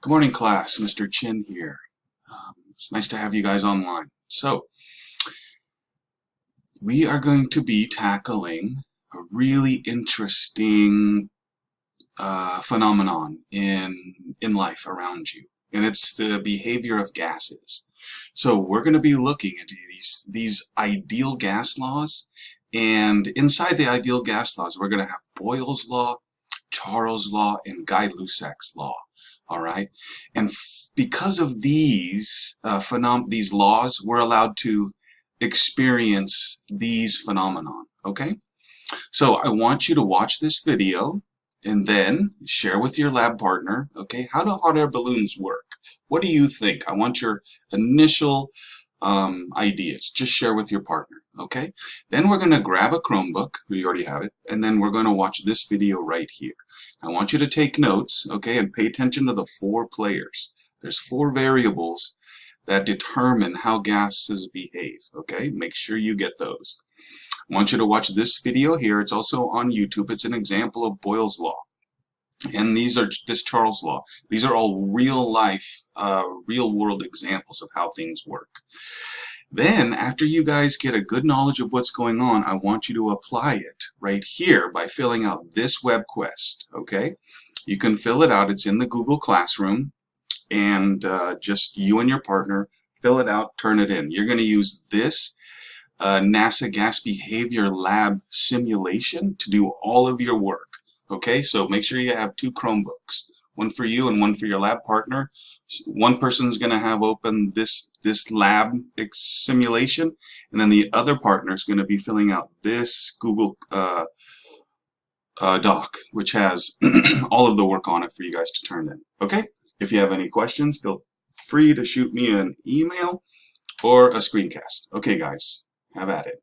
Good morning, class. Mr. Chin here. It's nice to have you guys online. So, we are going to be tackling a really interesting phenomenon in life around you, and it's the behavior of gases. So, we're going to be looking at these ideal gas laws, and inside the ideal gas laws, we're going to have Boyle's law, Charles' law, and Guy-Lussac's law. All right, and because of these these laws, we're allowed to experience these phenomenon. Okay, so I want you to watch this video and then share with your lab partner. Okay, how do hot air balloons work? What do you think? I want your initial ideas. Just share with your partner. Okay, then we're going to grab a Chromebook. We already have it, and then we're going to watch this video right here. I want you to take notes, okay, and pay attention to the 4 players. There's 4 variables that determine how gases behave, okay? Make sure you get those. I want you to watch this video here. It's also on YouTube. It's an example of Boyle's law. And this Charles' law. These are all real life, real world examples of how things work. Then, after you guys get a good knowledge of what's going on, I want you to apply it right here by filling out this web quest, okay? You can fill it out. It's in the Google Classroom, and just you and your partner fill it out, turn it in. You're going to use this NASA Gas Behavior Lab simulation to do all of your work, okay? So make sure you have 2 Chromebooks. One for you and one for your lab partner. One person's going to have open this lab simulation, and then the other partner is going to be filling out this Google Doc, which has all of the work on it for you guys to turn in. Okay? If you have any questions, feel free to shoot me an email or a screencast. Okay, guys, have at it.